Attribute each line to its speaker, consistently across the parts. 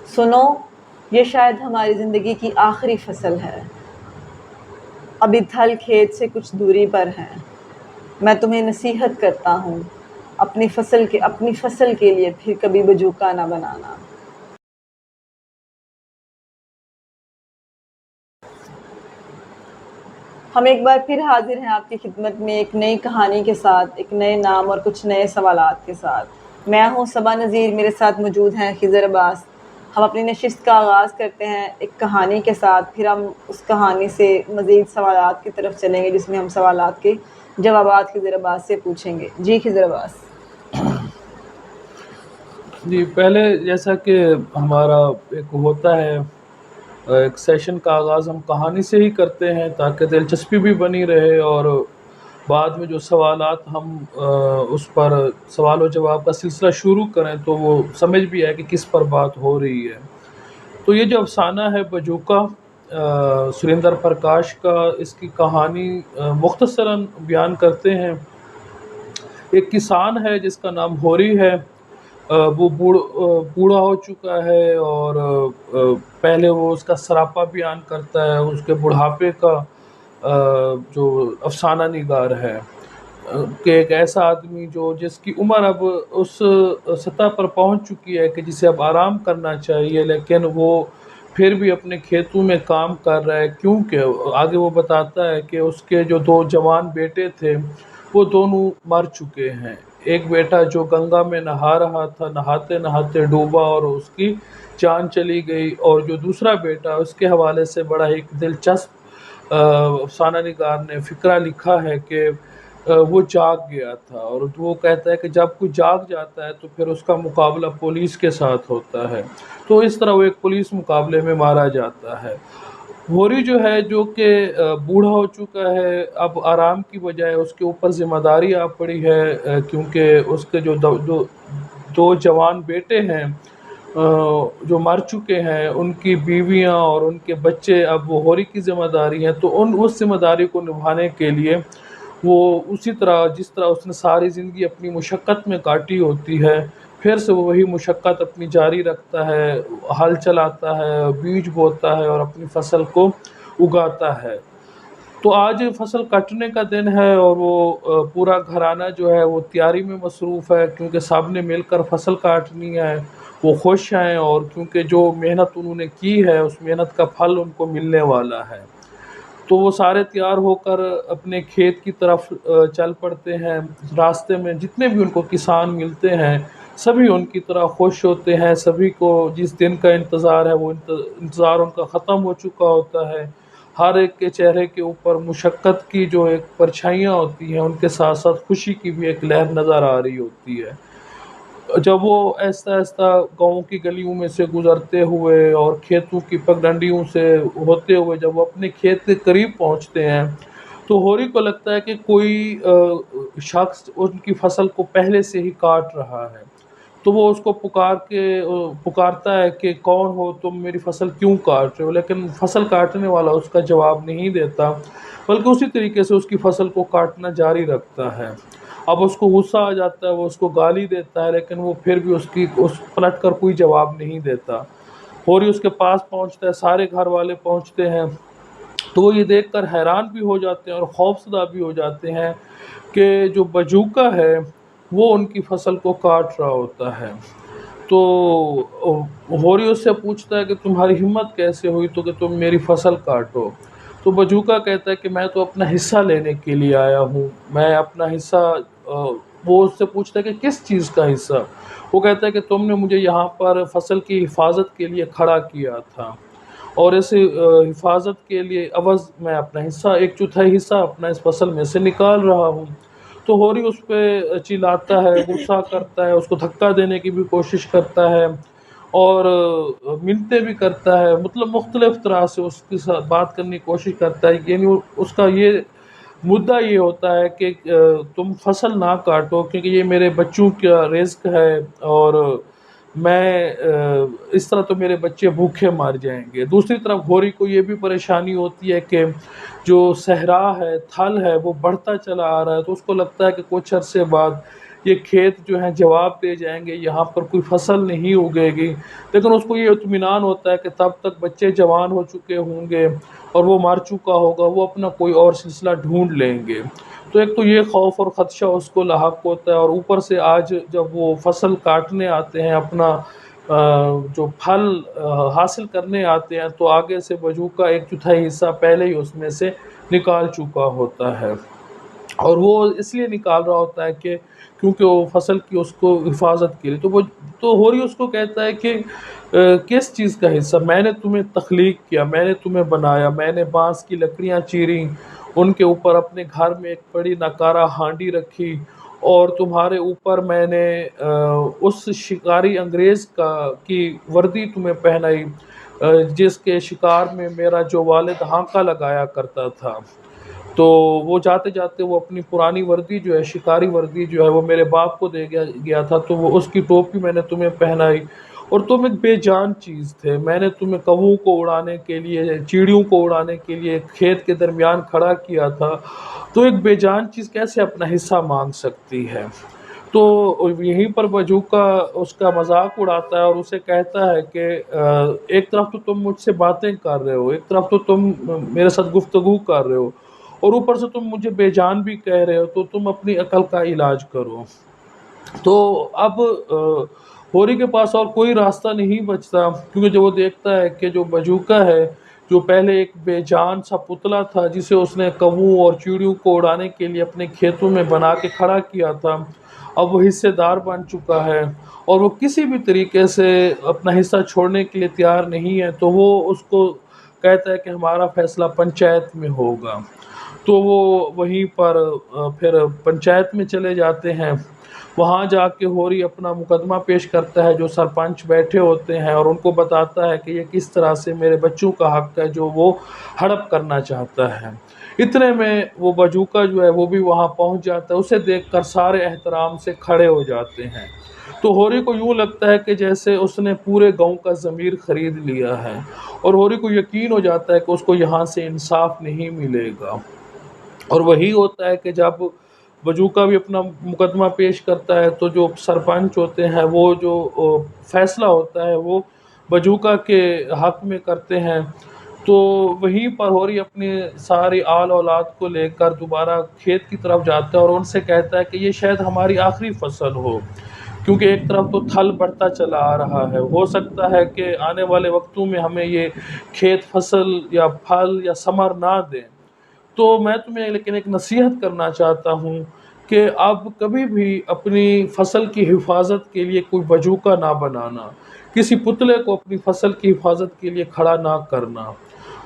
Speaker 1: سنو، یہ شاید ہماری زندگی کی آخری فصل ہے، ابھی تھل کھیت سے کچھ دوری پر ہے۔ میں تمہیں نصیحت کرتا ہوں، اپنی فصل کے لیے پھر کبھی بجوکا نہ بنانا۔ ہم ایک بار پھر حاضر ہیں آپ کی خدمت میں ایک نئی کہانی کے ساتھ، ایک نئے نام اور کچھ نئے سوالات کے ساتھ۔ میں ہوں صبا نذیر، میرے ساتھ موجود ہیں خضر عباس۔ ہم اپنی نشست کا آغاز کرتے ہیں ایک کہانی کے ساتھ، پھر ہم اس کہانی سے مزید سوالات کی طرف چلیں گے، جس میں ہم سوالات کے جوابات خضر عباس سے پوچھیں گے۔ جی خضر عباس۔
Speaker 2: جی، پہلے جیسا کہ ہمارا ایک ہوتا ہے، ایک سیشن کا آغاز ہم کہانی سے ہی کرتے ہیں تاکہ دلچسپی بھی بنی رہے، اور بعد میں جو سوالات ہم اس پر سوال و جواب کا سلسلہ شروع کریں تو وہ سمجھ بھی آئے کہ کس پر بات ہو رہی ہے۔ تو یہ جو افسانہ ہے بجوکا، سریندر پرکاش کا، اس کی کہانی مختصراً بیان کرتے ہیں۔ ایک کسان ہے جس کا نام ہوری ہے، وہ بوڑھا ہو چکا ہے، اور پہلے وہ اس کا سراپا بیان کرتا ہے، اس کے بڑھاپے کا جو افسانہ نگار ہے کہ ایک ایسا آدمی جس کی عمر اب اس سطح پر پہنچ چکی ہے کہ جسے اب آرام کرنا چاہیے، لیکن وہ پھر بھی اپنے کھیتوں میں کام کر رہا ہے، کیونکہ آگے وہ بتاتا ہے کہ اس کے جو 2 جوان بیٹے تھے وہ دونوں مر چکے ہیں۔ ایک بیٹا جو گنگا میں نہا رہا تھا، نہاتے نہاتے ڈوبا اور اس کی جان چلی گئی، اور جو دوسرا بیٹا، اس کے حوالے سے بڑا ایک دلچسپ افسانہ نگار نے فقرہ لکھا ہے کہ وہ جاگ گیا تھا، اور وہ کہتا ہے کہ جب کوئی جاگ جاتا ہے تو پھر اس کا مقابلہ پولیس کے ساتھ ہوتا ہے، تو اس طرح وہ ایک پولیس مقابلے میں مارا جاتا ہے۔ ہوری جو ہے، جو کہ بوڑھا ہو چکا ہے، اب آرام کی بجائے اس کے اوپر ذمہ داری آ پڑی ہے، کیونکہ اس کے جو 2 جوان بیٹے ہیں جو مر چکے ہیں، ان کی بیویاں اور ان کے بچے اب وہ ہوری کی ذمہ داری ہیں، تو اس ذمہ داری کو نبھانے کے لیے وہ اسی طرح جس طرح اس نے ساری زندگی اپنی مشقت میں کاٹی ہوتی ہے، پھر سے وہ وہی مشقت اپنی جاری رکھتا ہے، ہل چلاتا ہے، بیج بوتا ہے اور اپنی فصل کو اگاتا ہے۔ تو آج فصل کٹنے کا دن ہے، اور وہ پورا گھرانہ جو ہے وہ تیاری میں مصروف ہے، کیونکہ سب نے مل کر فصل کاٹنی ہے، وہ خوش ہیں، اور کیونکہ جو محنت انہوں نے کی ہے اس محنت کا پھل ان کو ملنے والا ہے۔ تو وہ سارے تیار ہو کر اپنے کھیت کی طرف چل پڑتے ہیں۔ راستے میں جتنے بھی ان کو کسان ملتے ہیں سبھی ان کی طرح خوش ہوتے ہیں، سبھی کو جس دن کا انتظار ہے وہ انتظار ان کا ختم ہو چکا ہوتا ہے۔ ہر ایک کے چہرے کے اوپر مشقت کی جو ایک پرچھائیاں ہوتی ہیں، ان کے ساتھ ساتھ خوشی کی بھی ایک لہر نظر آ رہی ہوتی ہے۔ جب وہ آہستہ آہستہ گاؤں کی گلیوں میں سے گزرتے ہوئے اور کھیتوں کی پگڈنڈیوں سے ہوتے ہوئے جب وہ اپنے کھیت کے قریب پہنچتے ہیں تو ہوری کو لگتا ہے کہ کوئی شخص ان کی فصل کو پہلے سے ہی کاٹ رہا ہے، تو وہ اس کو پکارتا ہے کہ کون ہو تم، میری فصل کیوں کاٹ رہے ہو؟ لیکن فصل کاٹنے والا اس کا جواب نہیں دیتا، بلکہ اسی طریقے سے اس کی فصل کو کاٹنا جاری رکھتا ہے۔ اب اس کو غصہ آ جاتا ہے، وہ اس کو گالی دیتا ہے، لیکن وہ پھر بھی اس پلٹ کر کوئی جواب نہیں دیتا۔ ہوری اس کے پاس پہنچتا ہے، سارے گھر والے پہنچتے ہیں، تو وہ یہ دیکھ کر حیران بھی ہو جاتے ہیں اور خوفزدہ بھی ہو جاتے ہیں کہ جو بجوکا ہے وہ ان کی فصل کو کاٹ رہا ہوتا ہے۔ تو ہوری اس سے پوچھتا ہے کہ تمہاری ہمت کیسے ہوئی تو کہ تم میری فصل کاٹو؟ تو بجوکا کہتا ہے کہ میں تو اپنا حصہ لینے کے لیے آیا ہوں، میں اپنا حصہ وہ اس سے پوچھتا ہے کہ کس چیز کا حصہ؟ وہ کہتا ہے کہ تم نے مجھے یہاں پر فصل کی حفاظت کے لیے کھڑا کیا تھا، اور اس حفاظت کے لیے عوض میں اپنا حصہ 1/4 حصہ اپنا اس فصل میں سے نکال رہا ہوں۔ تو ہوری اس پہ چلاتا ہے، غصہ کرتا ہے، اس کو دھکا دینے کی بھی کوشش کرتا ہے اور منتیں بھی کرتا ہے، مطلب مختلف طرح سے اس کے ساتھ بات کرنے کی کوشش کرتا ہے۔ یعنی اس کا یہ مدعا یہ ہوتا ہے کہ تم فصل نہ کاٹو، کیونکہ یہ میرے بچوں کا رزق ہے، اور میں اس طرح تو میرے بچے بھوکے مار جائیں گے۔ دوسری طرف ہوری کو یہ بھی پریشانی ہوتی ہے کہ جو صحرا ہے، تھل ہے، وہ بڑھتا چلا آ رہا ہے، تو اس کو لگتا ہے کہ کچھ عرصے بعد یہ کھیت جو ہیں جواب دے جائیں گے، یہاں پر کوئی فصل نہیں اگے گی، لیکن اس کو یہ اطمینان ہوتا ہے کہ تب تک بچے جوان ہو چکے ہوں گے اور وہ مر چکا ہوگا، وہ اپنا کوئی اور سلسلہ ڈھونڈ لیں گے۔ تو ایک تو یہ خوف اور خدشہ اس کو لاحق ہوتا ہے، اور اوپر سے آج جب وہ فصل کاٹنے آتے ہیں، اپنا جو پھل حاصل کرنے آتے ہیں، تو آگے سے بجوکا 1/4 حصہ پہلے ہی اس میں سے نکال چکا ہوتا ہے، اور وہ اس لیے نکال رہا ہوتا ہے کہ کیونکہ وہ فصل کی اس کو حفاظت کے لیے، تو ہوری اس کو کہتا ہے کہ کس چیز کا حصہ؟ میں نے تمہیں تخلیق کیا، میں نے تمہیں بنایا، میں نے بانس کی لکڑیاں چیریں، ان کے اوپر اپنے گھر میں ایک بڑی ناکارہ ہانڈی رکھی، اور تمہارے اوپر میں نے اس شکاری انگریز کی وردی تمہیں پہنائی، جس کے شکار میں میرا جو والد ہانکا لگایا کرتا تھا۔ تو وہ جاتے جاتے وہ اپنی پرانی وردی جو ہے، شکاری وردی جو ہے، وہ میرے باپ کو دے گیا تھا، تو وہ اس کی ٹوپی میں نے تمہیں پہنائی، اور تم ایک بے جان چیز تھے، میں نے تمہیں کووں کو اڑانے کے لیے، چیڑیوں کو اڑانے کے لیے کھیت کے درمیان کھڑا کیا تھا، تو ایک بے جان چیز کیسے اپنا حصہ مانگ سکتی ہے؟ تو یہیں پر بجوکا اس کا مذاق اڑاتا ہے اور اسے کہتا ہے کہ ایک طرف تو تم مجھ سے باتیں کر رہے ہو، ایک طرف تو تم میرے ساتھ گفتگو کر رہے ہو، اور اوپر سے تم مجھے بے جان بھی کہہ رہے ہو، تو تم اپنی عقل کا علاج کرو۔ تو اب ہوری کے پاس اور کوئی راستہ نہیں بچتا، کیونکہ جو وہ دیکھتا ہے کہ جو بجوکا ہے، جو پہلے ایک بے جان سا پتلا تھا جسے اس نے کووں اور چیڑیوں کو اڑانے کے لیے اپنے کھیتوں میں بنا کے کھڑا کیا تھا، اب وہ حصے دار بن چکا ہے، اور وہ کسی بھی طریقے سے اپنا حصہ چھوڑنے کے لیے تیار نہیں ہے، تو وہ اس کو کہتا ہے کہ ہمارا فیصلہ پنچایت میں ہوگا۔ تو وہ وہیں پر پھر پنچایت میں چلے جاتے ہیں، وہاں جا کے ہوری اپنا مقدمہ پیش کرتا ہے، جو سرپنچ بیٹھے ہوتے ہیں، اور ان کو بتاتا ہے کہ یہ کس طرح سے میرے بچوں کا حق ہے جو وہ ہڑپ کرنا چاہتا ہے۔ اتنے میں وہ بجوکا جو ہے وہ بھی وہاں پہنچ جاتا ہے، اسے دیکھ کر سارے احترام سے کھڑے ہو جاتے ہیں، تو ہوری کو یوں لگتا ہے کہ جیسے اس نے پورے گاؤں کا ضمیر خرید لیا ہے، اور ہوری کو یقین ہو جاتا ہے کہ اس کو یہاں سے انصاف نہیں ملے گا۔ اور وہی ہوتا ہے کہ جب بجوکا بھی اپنا مقدمہ پیش کرتا ہے، تو جو سرپنچ ہوتے ہیں وہ جو فیصلہ ہوتا ہے وہ بجوکا کے حق میں کرتے ہیں، تو وہیں پر ہوری اپنی ساری آل اولاد کو لے کر دوبارہ کھیت کی طرف جاتا ہے، اور ان سے کہتا ہے کہ یہ شاید ہماری آخری فصل ہو، کیونکہ ایک طرف تو تھل بڑھتا چلا آ رہا ہے، ہو سکتا ہے کہ آنے والے وقتوں میں ہمیں یہ کھیت فصل یا پھل یا ثمر نہ دیں، تو میں تمہیں لیکن ایک نصیحت کرنا چاہتا ہوں کہ اب کبھی بھی اپنی فصل کی حفاظت کے لیے کوئی بجوکا نہ بنانا، کسی پتلے کو اپنی فصل کی حفاظت کے لیے کھڑا نہ کرنا،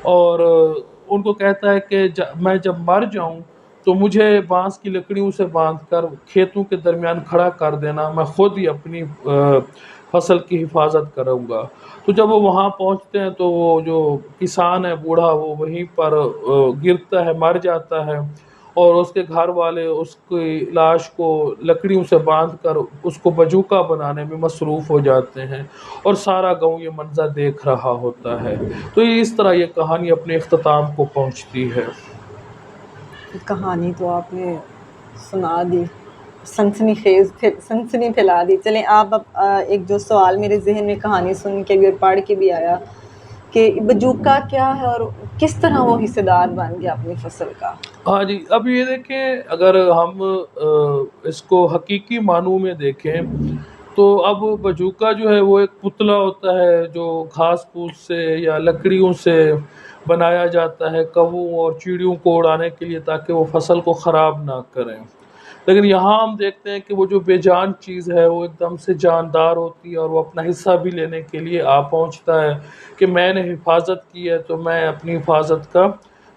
Speaker 2: اور ان کو کہتا ہے کہ میں جب مر جاؤں تو مجھے بانس کی لکڑیوں سے باندھ کر کھیتوں کے درمیان کھڑا کر دینا، میں خود ہی اپنی فصل کی حفاظت کروں گا۔ تو جب وہ وہاں پہنچتے ہیں تو وہ جو کسان ہے بوڑھا، وہ وہیں پر گرتا ہے، مر جاتا ہے، اور اس کے گھر والے اس کی لاش کو لکڑیوں سے باندھ کر اس کو بجوکا بنانے میں مصروف ہو جاتے ہیں، اور سارا گاؤں یہ منظر دیکھ رہا ہوتا ہے۔ تو اس طرح یہ کہانی اپنے اختتام کو پہنچتی ہے۔
Speaker 1: کہانی تو آپ نے سنا دی، سنسنی خیز سنسنی پھیلا دی۔ چلیں آپ اب ایک جو سوال میرے ذہن میں کہانی سن کے بھی اور پڑھ کے بھی آیا کہ بجوکا کیا ہے اور کس طرح وہ حصے دار بن گیا اپنی فصل کا۔
Speaker 2: ہاں جی، اب یہ دیکھیں، اگر ہم اس کو حقیقی معنوں میں دیکھیں تو اب بجوکا جو ہے وہ ایک پتلا ہوتا ہے جو گھاس پھوس سے یا لکڑیوں سے بنایا جاتا ہے کووں اور چیڑیوں کو اڑانے کے لیے، تاکہ وہ فصل کو خراب نہ کریں۔ لیکن یہاں ہم دیکھتے ہیں کہ وہ جو بے جان چیز ہے وہ ایک دم سے جاندار ہوتی ہے، اور وہ اپنا حصہ بھی لینے کے لیے آ پہنچتا ہے کہ میں نے حفاظت کی ہے، تو میں اپنی حفاظت کا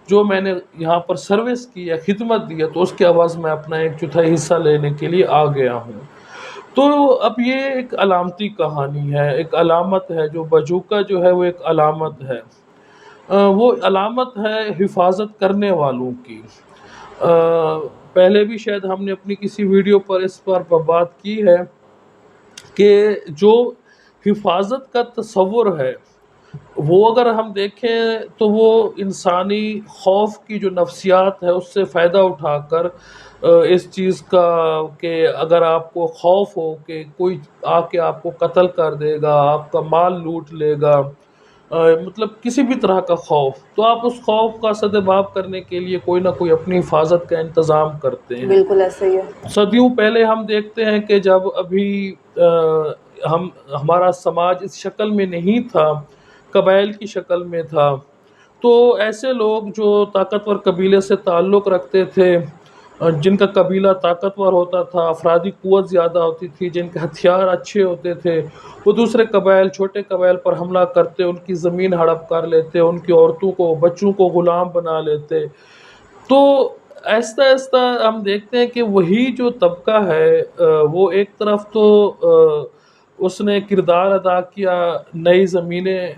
Speaker 2: جو میں نے یہاں پر سروس کی ہے، خدمت دی ہے، تو اس کے عوض میں اپنا 1/4 حصہ لینے کے لیے آ گیا ہوں۔ تو اب یہ ایک علامتی کہانی ہے، ایک علامت ہے، جو بجوکا جو ہے وہ ایک علامت ہے، وہ علامت ہے حفاظت کرنے والوں کی۔ پہلے بھی شاید ہم نے اپنی کسی ویڈیو پر اس پر بات کی ہے کہ جو حفاظت کا تصور ہے وہ اگر ہم دیکھیں تو وہ انسانی خوف کی جو نفسیات ہے اس سے فائدہ اٹھا کر اس چیز کا کہ اگر آپ کو خوف ہو کہ کوئی آ کے آپ کو قتل کر دے گا، آپ کا مال لوٹ لے گا، مطلب کسی بھی طرح کا خوف، تو آپ اس خوف کا سدباب کرنے کے لیے کوئی نہ کوئی اپنی حفاظت کا انتظام کرتے ہیں۔
Speaker 1: بالکل ایسا ہی ہے۔
Speaker 2: صدیوں پہلے ہم دیکھتے ہیں کہ جب ابھی ہمارا سماج اس شکل میں نہیں تھا، قبائل کی شکل میں تھا، تو ایسے لوگ جو طاقتور قبیلے سے تعلق رکھتے تھے، جن کا قبیلہ طاقتور ہوتا تھا، افرادی قوت زیادہ ہوتی تھی، جن کے ہتھیار اچھے ہوتے تھے، وہ دوسرے قبائل، چھوٹے قبائل پر حملہ کرتے، ان کی زمین ہڑپ کر لیتے، ان کی عورتوں کو، بچوں کو غلام بنا لیتے۔ تو آہستہ آہستہ ہم دیکھتے ہیں کہ وہی جو طبقہ ہے وہ ایک طرف تو اس نے کردار ادا کیا نئی زمینیں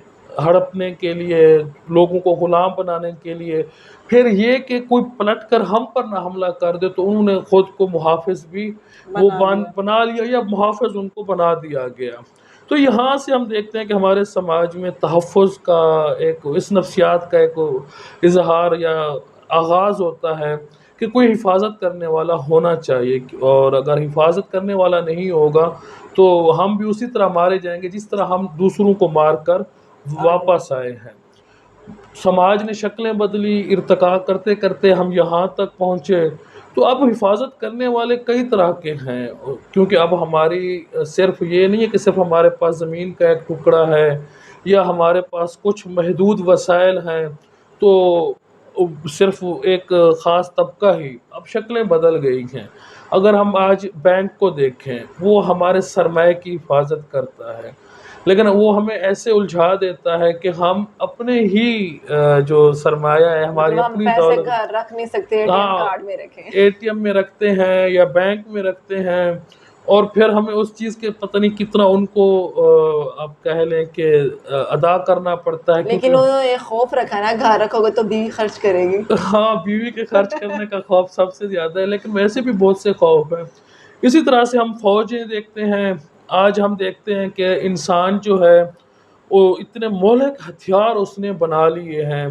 Speaker 2: ہڑپنے کے لیے، لوگوں کو غلام بنانے کے لیے، پھر یہ کہ کوئی پلٹ کر ہم پر نہ حملہ کر دے تو انہوں نے خود کو محافظ بھی وہ
Speaker 1: بنا لیا۔
Speaker 2: بنا لیا، یا محافظ ان کو بنا دیا گیا۔ تو یہاں سے ہم دیکھتے ہیں کہ ہمارے سماج میں تحفظ کا ایک، اس نفسیات کا ایک اظہار یا آغاز ہوتا ہے کہ کوئی حفاظت کرنے والا ہونا چاہیے، اور اگر حفاظت کرنے والا نہیں ہوگا تو ہم بھی اسی طرح مارے جائیں گے جس طرح ہم دوسروں کو مار کر
Speaker 1: آگے۔
Speaker 2: واپس آئے ہیں۔ سماج نے شکلیں بدلی، ارتقا کرتے کرتے ہم یہاں تک پہنچے، تو اب حفاظت کرنے والے کئی طرح کے ہیں، کیونکہ اب ہماری صرف یہ نہیں ہے کہ صرف ہمارے پاس زمین کا ایک ٹکڑا ہے یا ہمارے پاس کچھ محدود وسائل ہیں تو صرف ایک خاص طبقہ ہی، اب شکلیں بدل گئی ہیں۔ اگر ہم آج بینک کو دیکھیں، وہ ہمارے سرمایہ کی حفاظت کرتا ہے، لیکن وہ ہمیں ایسے الجھا دیتا ہے کہ ہم اپنے ہی جو سرمایہ ہے، ہماری
Speaker 1: مطلب ہم
Speaker 2: اپنی
Speaker 1: پیسے
Speaker 2: دولت،
Speaker 1: گھر رکھ نہیں سکتے، اے ٹی ایم
Speaker 2: ہاں،
Speaker 1: کارڈ میں رکھیں۔
Speaker 2: اے ٹی ایم میں رکھتے ہیں یا بینک میں رکھتے ہیں، اور پھر ہمیں اس چیز کے پتہ نہیں کتنا ان کو آپ کہہ لیں کہ ادا کرنا پڑتا ہے،
Speaker 1: لیکن
Speaker 2: کیونکہ
Speaker 1: انہوں نے خوف رکھا نا، گھر رکھو گے تو بیوی خرچ کرے گی۔
Speaker 2: ہاں، بیوی کے خرچ کرنے کا خوف سب سے زیادہ ہے، لیکن ویسے بھی بہت سے خوف ہیں۔ اسی طرح سے ہم فوجیں دیکھتے ہیں، آج ہم دیکھتے ہیں کہ انسان جو ہے وہ اتنے مہلک ہتھیار اس نے بنا لیے ہیں،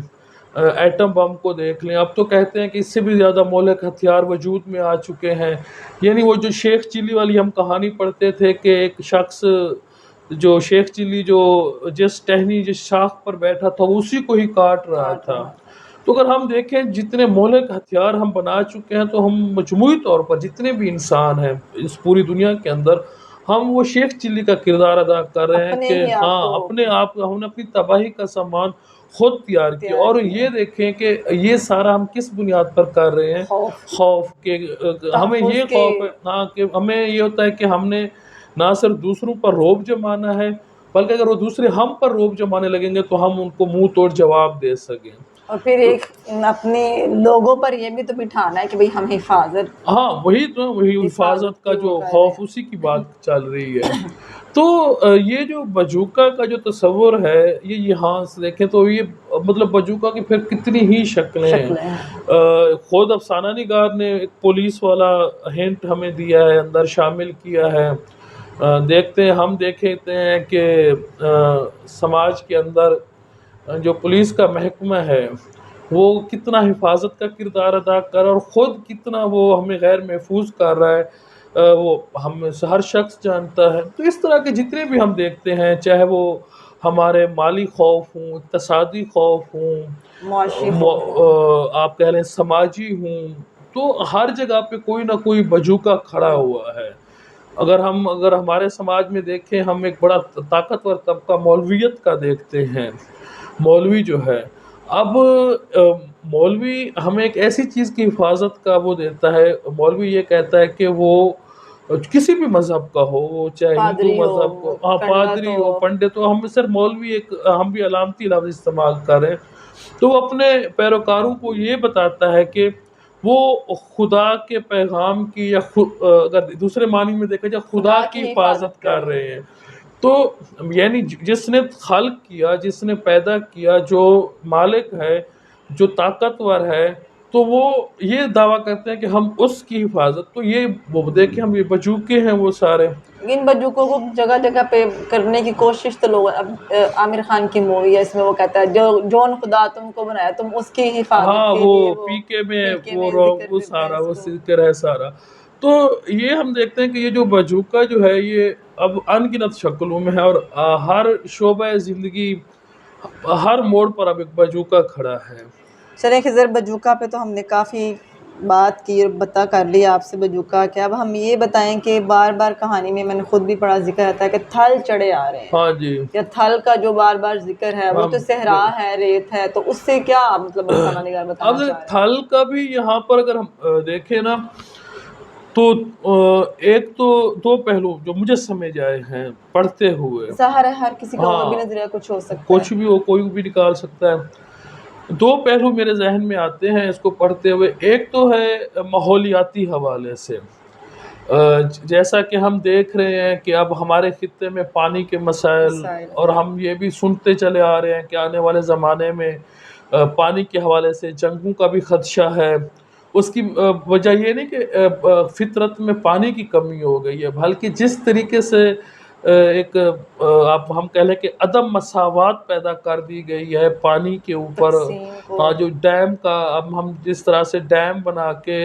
Speaker 2: ایٹم بم کو دیکھ لیں، اب تو کہتے ہیں کہ اس سے بھی زیادہ مہلک ہتھیار وجود میں آ چکے ہیں۔ یعنی وہ جو شیخ چلی والی ہم کہانی پڑھتے تھے کہ ایک شخص جو شیخ چلی جو جس ٹہنی جس شاخ پر بیٹھا تھا اسی کو ہی کاٹ رہا
Speaker 1: کاٹ
Speaker 2: تھا۔
Speaker 1: رہا تھا۔
Speaker 2: تو اگر ہم دیکھیں جتنے مہلک ہتھیار ہم بنا چکے ہیں، تو ہم مجموعی طور پر جتنے بھی انسان ہیں اس پوری دنیا کے اندر، ہم وہ شیخ چلی کا کردار ادا کر رہے ہیں
Speaker 1: اپنے
Speaker 2: کہ
Speaker 1: ہی آپ
Speaker 2: ہاں،
Speaker 1: کو
Speaker 2: اپنے آپ ہم نے اپنی تباہی کا سامان خود تیار کیا، اور یہ دیکھیں کہ یہ سارا ہم کس بنیاد پر کر رہے ہیں؟
Speaker 1: خوف،
Speaker 2: خوف کے، ہمیں یہ
Speaker 1: تحفظ کے۔
Speaker 2: خوف ہے ہاں کہ ہمیں یہ ہوتا ہے کہ ہم نے نہ صرف دوسروں پر رعب جمانا ہے، بلکہ اگر وہ دوسرے ہم پر رعب جمانے لگیں گے تو ہم ان کو منہ توڑ جواب دے سکیں۔
Speaker 1: اور پھر
Speaker 2: تو
Speaker 1: ایک اپنے لوگوں پر یہ بھی تو بٹھانا ہے کہ بھئی ہم حفاظت
Speaker 2: ہاں، وہی حفاظت کا
Speaker 1: کی وہ
Speaker 2: جو
Speaker 1: کر رہے
Speaker 2: خوف،
Speaker 1: ہیں۔
Speaker 2: اسی کی بات چل رہی ہے۔ تو یہ جو بجوکا کا جو تصور ہے، یہ یہاں سے دیکھیں تو یہ مطلب بجوکا کی پھر کتنی ہی شکلیں ہیں۔
Speaker 1: شکلیں ہیں۔
Speaker 2: خود افسانہ نگار نے ایک پولیس والا ہنٹ ہمیں دیا ہے، اندر شامل کیا ہے۔ دیکھتے ہیں، ہم دیکھتے ہیں کہ سماج کے اندر جو پولیس کا محکمہ ہے وہ کتنا حفاظت کا کردار ادا کر رہا ہے، اور خود کتنا وہ ہمیں غیر محفوظ کر رہا ہے، وہ ہم سے ہر شخص جانتا ہے۔ تو اس طرح کے جتنے بھی ہم دیکھتے ہیں، چاہے وہ ہمارے مالی خوف ہوں، اقتصادی خوف ہوں،
Speaker 1: معاشی خوف ہو۔
Speaker 2: آپ کہہ لیں سماجی ہوں، تو ہر جگہ پہ کوئی نہ کوئی بجوکا کھڑا ہوا ہے۔ اگر ہمارے سماج میں دیکھیں، ہم ایک بڑا طاقتور طبقہ مولویت کا دیکھتے ہیں۔ مولوی جو ہے، اب مولوی ہمیں ایک ایسی چیز کی حفاظت کا وہ دیتا ہے، مولوی یہ کہتا ہے کہ وہ کسی بھی مذہب کا ہو، وہ چاہے ہندو
Speaker 1: پادری
Speaker 2: مذہب
Speaker 1: ہو،
Speaker 2: کو، ہاں،
Speaker 1: پنڈت
Speaker 2: پادری ہو،
Speaker 1: ہو۔
Speaker 2: پنڈت ہو، ہم صرف مولوی ایک ہم بھی علامتی لفظ استعمال کریں، تو وہ اپنے پیروکاروں کو یہ بتاتا ہے کہ وہ خدا کے پیغام کی، یا اگر دوسرے معنی میں دیکھا جائے خدا کی حفاظت کر رہے ہیں۔ تو یعنی جس نے خلق کیا، جس نے پیدا کیا، جو مالک ہے، جو طاقتور ہے، تو وہ یہ دعویٰ کرتے ہیں کہ ہم اس کی حفاظت، تو یہ وہ دیکھیں ہم یہ بجوکے ہیں وہ سارے.
Speaker 1: ان بجوکوں کو جگہ جگہ پہ کرنے کی کوشش تو لوگ، اب عامر خان کی مووی ہے، اس میں وہ کہتا ہے جو جون خدا تم کو بنایا تم اس کی حفاظت
Speaker 2: ہاں
Speaker 1: کے
Speaker 2: وہ
Speaker 1: لیے
Speaker 2: پی کے میں
Speaker 1: PK
Speaker 2: وہ
Speaker 1: ذکر
Speaker 2: وہ
Speaker 1: دیتے ہیں
Speaker 2: سارا
Speaker 1: اس
Speaker 2: وہ
Speaker 1: کو.
Speaker 2: ذکر ہے سارا. تو یہ ہم دیکھتے ہیں کہ یہ جو بجوکا جو ہے یہ اب ان گنت شکلوں میں ہے، اور ہر شعبہ زندگی ہر موڑ پر اب ایک بجوکا کھڑا ہے.
Speaker 1: چلیں خضر، بجوکا پہ تو ہم نے کافی بات کی اور بتا کر لیا آپ سے بجوکا کہ اب ہم یہ بتائیں کہ بار بار کہانی میں نے خود بھی پڑھا ذکر آتا ہے کہ تھل چڑھے آ رہے ہیں،
Speaker 2: ہاں جی.
Speaker 1: یا تھل کا جو بار بار ذکر ہے وہ تو صحرا ہے، ریت ہے، تو اس سے کیا مطلب افسانہ نگار
Speaker 2: اب
Speaker 1: بتانا چاہ رہے ہیں؟
Speaker 2: تھل کا بھی یہاں پر اگر ہم دیکھیں نا تو ایک تو دو پہلو جو مجھے سمجھ آئے ہیں پڑھتے ہوئے.
Speaker 1: ظاہر ہے ہر کسی کا اور بھی
Speaker 2: ہاں
Speaker 1: نظریہ کچھ ہو سکتا ہے.
Speaker 2: کچھ بھی ہو، کوئی بھی نکال سکتا ہے. دو پہلو میرے ذہن میں آتے ہیں اس کو پڑھتے ہوئے. ایک تو ہے ماحولیاتی حوالے سے، جیسا کہ ہم دیکھ رہے ہیں کہ اب ہمارے خطے میں پانی کے مسائل، اور ہم یہ بھی سنتے چلے آ رہے ہیں کہ آنے والے زمانے میں پانی کے حوالے سے جنگوں کا بھی خدشہ ہے. اس کی وجہ یہ نہیں کہ فطرت میں پانی کی کمی ہو گئی ہے، بلکہ جس طریقے سے ایک آپ ہم کہہ لیں کہ عدم مساوات پیدا کر دی گئی ہے پانی کے اوپر.
Speaker 1: تقسیم کو.
Speaker 2: ہاں جو ڈیم کا اب ہم جس طرح سے ڈیم بنا کے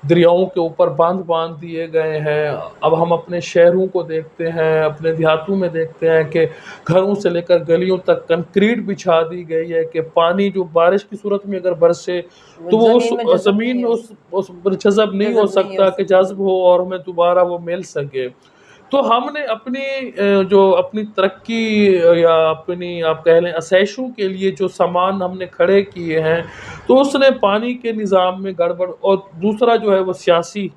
Speaker 2: دریاؤں کے اوپر باندھ دیے گئے ہیں. اب ہم اپنے شہروں کو دیکھتے ہیں، اپنے دیہاتوں میں دیکھتے ہیں کہ گھروں سے لے کر گلیوں تک کنکریٹ بچھا دی گئی ہے کہ پانی جو بارش کی صورت میں اگر برسے تو وہ اس زمین میں اس پر جذب نہیں ہو سکتا کہ جذب ہو اور ہمیں دوبارہ وہ مل سکے. تو ہم نے اپنی ترقی یا اپنی آپ کہہ لیں آسائشوں کے لیے جو سامان ہم نے کھڑے کیے ہیں تو اس نے پانی کے نظام میں گڑبڑ. اور دوسرا جو ہے وہ سیاسی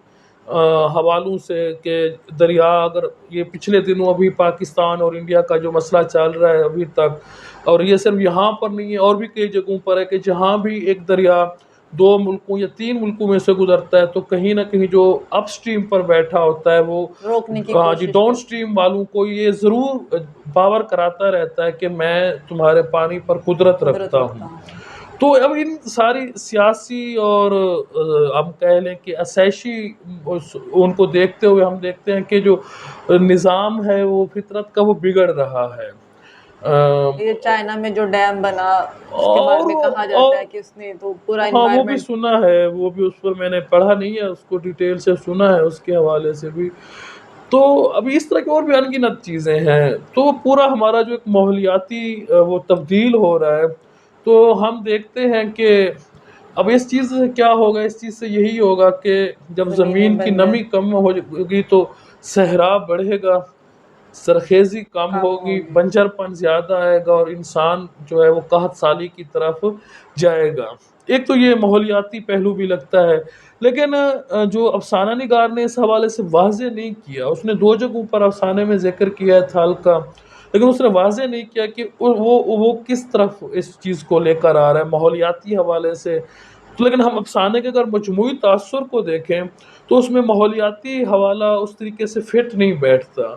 Speaker 2: حوالوں سے کہ دریا، اگر یہ پچھلے دنوں ابھی پاکستان اور انڈیا کا جو مسئلہ چل رہا ہے ابھی تک، اور یہ صرف یہاں پر نہیں ہے اور بھی کئی جگہوں پر ہے کہ جہاں بھی ایک دریا دو ملکوں یا تین ملکوں میں سے گزرتا ہے تو کہیں نہ کہیں جو اپ سٹریم پر بیٹھا ہوتا ہے وہ
Speaker 1: روکنے کی
Speaker 2: جی
Speaker 1: کوشش
Speaker 2: ڈاؤن سٹریم والوں کو یہ ضرور باور کراتا رہتا ہے کہ میں تمہارے پانی پر قدرت رکھتا ہوں. تو اب ان ساری سیاسی اور ہم کہہ لیں کہ آسائشی ان کو دیکھتے ہوئے ہم دیکھتے ہیں کہ جو نظام ہے وہ فطرت کا وہ بگڑ رہا ہے.
Speaker 1: یہ چائنا میں جو ڈیم بنا اس کے بارے میں کہا جاتا ہے کہ اس نے تو پورا
Speaker 2: ہاں وہ بھی
Speaker 1: انوائرمنٹ.
Speaker 2: سنا ہے، وہ بھی اس پر میں نے پڑھا نہیں ہے، اس کو ڈیٹیل سے سنا ہے اس کے حوالے سے بھی. تو ابھی اس طرح کی اور بھی ان گنت چیزیں ہیں. تو پورا ہمارا جو ایک ماحولیاتی وہ تبدیل ہو رہا ہے. تو ہم دیکھتے ہیں کہ اب اس چیز سے کیا ہوگا، اس چیز سے یہی ہوگا کہ جب زمین کی نمی کم ہوگی تو صحرا بڑھے گا، سرخیزی کم ہوگی، بنجر پن زیادہ آئے گا اور انسان جو ہے وہ قحط سالی کی طرف جائے گا. ایک تو یہ ماحولیاتی پہلو بھی لگتا ہے. لیکن جو افسانہ نگار نے اس حوالے سے واضح نہیں کیا، اس نے دو جگہوں پر افسانے میں ذکر کیا ہے تھال کا، لیکن اس نے واضح نہیں کیا کہ وہ کس طرف اس چیز کو لے کر آ رہا ہے ماحولیاتی حوالے سے. لیکن ہم افسانے کے اگر مجموعی تاثر کو دیکھیں تو اس میں ماحولیاتی حوالہ اس طریقے سے فٹ نہیں بیٹھتا.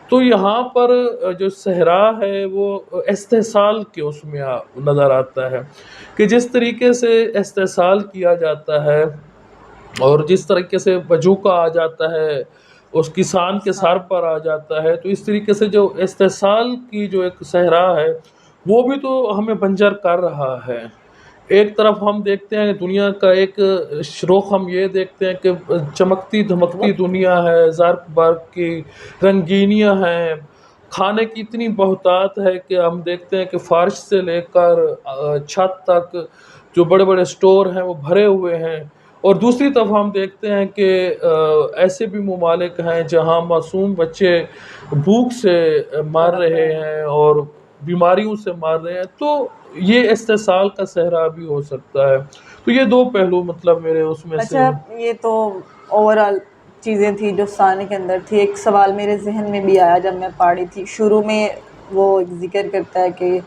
Speaker 2: تو یہاں پر جو صحرا ہے وہ استحصال کے اس میں نظر آتا ہے کہ جس طریقے سے استحصال کیا جاتا ہے اور جس طریقے سے بجوکا آ جاتا ہے اس کسان کے سر پر آ جاتا ہے، تو اس طریقے سے جو استحصال کی جو ایک صحرا ہے وہ بھی تو ہمیں بنجر کر رہا ہے. ایک طرف ہم دیکھتے ہیں دنیا کا ایک رخ ہم یہ دیکھتے ہیں کہ چمکتی دھمکتی دنیا ہے، زرق برق کی رنگینیاں ہیں، کھانے کی اتنی بہتات ہے کہ ہم دیکھتے ہیں کہ فرش سے لے کر چھت تک جو بڑے بڑے سٹور ہیں وہ بھرے ہوئے ہیں. اور دوسری طرف ہم دیکھتے ہیں کہ ایسے بھی ممالک ہیں جہاں معصوم بچے بھوک سے مر رہے ہیں اور بیماریوں سے مر رہے ہیں. تو یہ استحصال کا صحرا بھی ہو سکتا ہے. تو یہ دو پہلو مطلب میرے اس میں سے.
Speaker 1: اچھا یہ تو اوور آل چیزیں تھیں جو افسانے کے اندر تھی. ایک سوال میرے ذہن میں بھی آیا جب میں پڑھی تھی. شروع میں وہ ذکر کرتا ہے کہ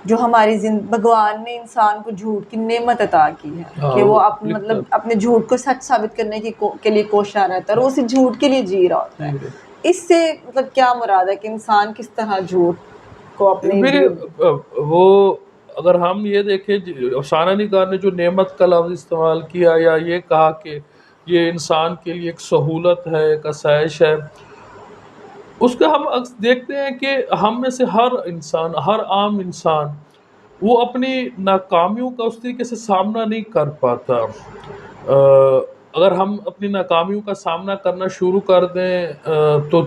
Speaker 1: جو ہماری بھگوان نے انسان کو جھوٹ کی نعمت عطا کی ہے کہ وہ مطلب اپنے جھوٹ کو سچ ثابت کرنے کے لیے کوشاں رہتا ہے اور وہ اسی جھوٹ کے لیے جی رہا ہوتا ہے. اس سے مطلب کیا مراد ہے کہ انسان کس طرح جھوٹ کو اپنے
Speaker 2: وہ اگر ہم یہ دیکھیں افسانہ نگار نے جو نعمت کا لفظ استعمال کیا یا یہ کہا کہ یہ انسان کے لیے ایک سہولت ہے، ایک آسائش ہے، اس کا ہم دیکھتے ہیں کہ ہم میں سے ہر انسان، ہر عام انسان وہ اپنی ناکامیوں کا اس طریقے سے سامنا نہیں کر پاتا۔ اگر ہم اپنی ناکامیوں کا سامنا کرنا شروع کر دیں تو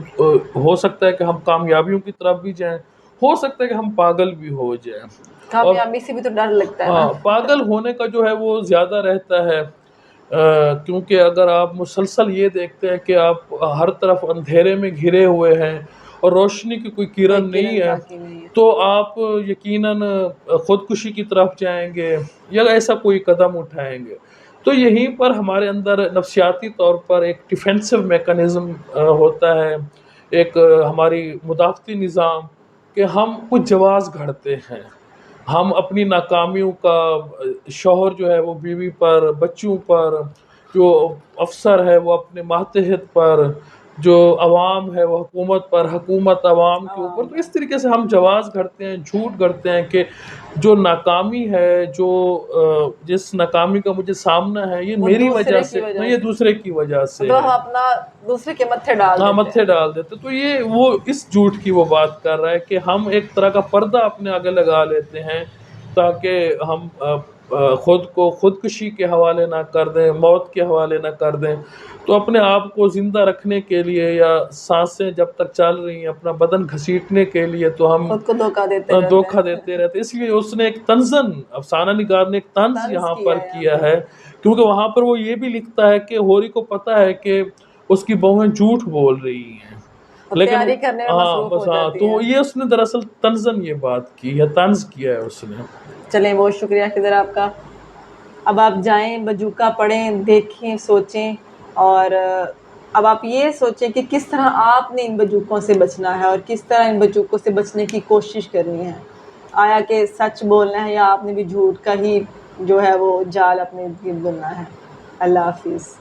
Speaker 2: ہو سکتا ہے کہ ہم کامیابیوں کی طرف بھی جائیں، ہو سکتا ہے کہ ہم پاگل بھی ہو جائیں۔ اور
Speaker 1: کامیابی سے بھی تو ڈر لگتا ہے نا۔
Speaker 2: ہاں، پاگل ہونے کا جو ہے وہ زیادہ رہتا ہے، کیونکہ اگر آپ مسلسل یہ دیکھتے ہیں کہ آپ ہر طرف اندھیرے میں گھرے ہوئے ہیں اور روشنی کی کوئی
Speaker 1: کوئی
Speaker 2: کرن نہیں
Speaker 1: کرن
Speaker 2: ہے،
Speaker 1: باقی نہیں ہے۔
Speaker 2: تو آپ یقیناً خودکشی کی طرف جائیں گے یا ایسا کوئی قدم اٹھائیں گے۔ تو یہیں پر ہمارے اندر نفسیاتی طور پر ایک ڈیفینسو میکانزم ہوتا ہے، ایک ہماری مدافعتی نظام، کہ ہم کچھ جواز گھڑتے ہیں۔ ہم اپنی ناکامیوں کا شوہر جو ہے وہ بیوی پر، بچوں پر، جو افسر ہے وہ اپنے ماتحت پر، جو عوام ہے وہ حکومت پر، حکومت عوام کے اوپر، تو اس طریقے سے ہم جواز گھڑتے ہیں، جھوٹ گھڑتے ہیں کہ جو ناکامی ہے، جو جس ناکامی کا مجھے سامنا ہے، یہ
Speaker 1: وہ
Speaker 2: میری
Speaker 1: دوسرے
Speaker 2: وجہ
Speaker 1: کی
Speaker 2: سے
Speaker 1: وجہ
Speaker 2: نہیں، یہ
Speaker 1: سے،
Speaker 2: دوسرے کی وجہ سے
Speaker 1: مطلب ہم
Speaker 2: ہے۔
Speaker 1: اپنا دوسرے کے متھے ڈال
Speaker 2: ہاں،
Speaker 1: دیتے
Speaker 2: متھے
Speaker 1: ہیں۔
Speaker 2: ڈال دیتے، تو یہ وہ اس جھوٹ کی وہ بات کر رہا ہے کہ ہم ایک طرح کا پردہ اپنے آگے لگا لیتے ہیں تاکہ ہم خود کو خودکشی کے حوالے نہ کر دیں، موت کے حوالے نہ کر دیں۔ تو اپنے آپ کو زندہ رکھنے کے لیے یا سانسیں جب تک چل رہی ہیں اپنا بدن گھسیٹنے کے لیے تو ہم
Speaker 1: خود کو دھوکہ دیتے رہتے
Speaker 2: دھوکہ
Speaker 1: ہیں۔
Speaker 2: دیتے رہتے، اس لیے اس نے ایک طنزاً افسانہ نگار نے ایک طنز
Speaker 1: طنز
Speaker 2: یہاں
Speaker 1: کیا
Speaker 2: پر
Speaker 1: ہے یہاں
Speaker 2: کیا
Speaker 1: پہ۔
Speaker 2: ہے، کیونکہ وہاں پر وہ یہ بھی لکھتا ہے کہ ہوری کو پتہ ہے کہ اس کی بہویں جھوٹ بول رہی ہیں،
Speaker 1: اور
Speaker 2: لیکن
Speaker 1: تیاری کرنے میں
Speaker 2: ہاں
Speaker 1: مصروف ہو
Speaker 2: بس ہاں،
Speaker 1: جاتی
Speaker 2: تو
Speaker 1: ہیں۔
Speaker 2: یہ اس نے دراصل طنزاً یہ بات کی ہے، طنز کیا ہے اس نے۔
Speaker 1: چلیں، بہت شکریہ خضر آپ کا۔ اب آپ جائیں، بجوکا پڑھیں، دیکھیں، سوچیں، اور اب آپ یہ سوچیں کہ کس طرح آپ نے ان بجوکوں سے بچنا ہے اور کس طرح ان بجوکوں سے بچنے کی کوشش کرنی ہے۔ آیا کہ سچ بولنا ہے یا آپ نے بھی جھوٹ کا ہی جو ہے وہ جال اپنے گرد بننا ہے۔ اللہ حافظ۔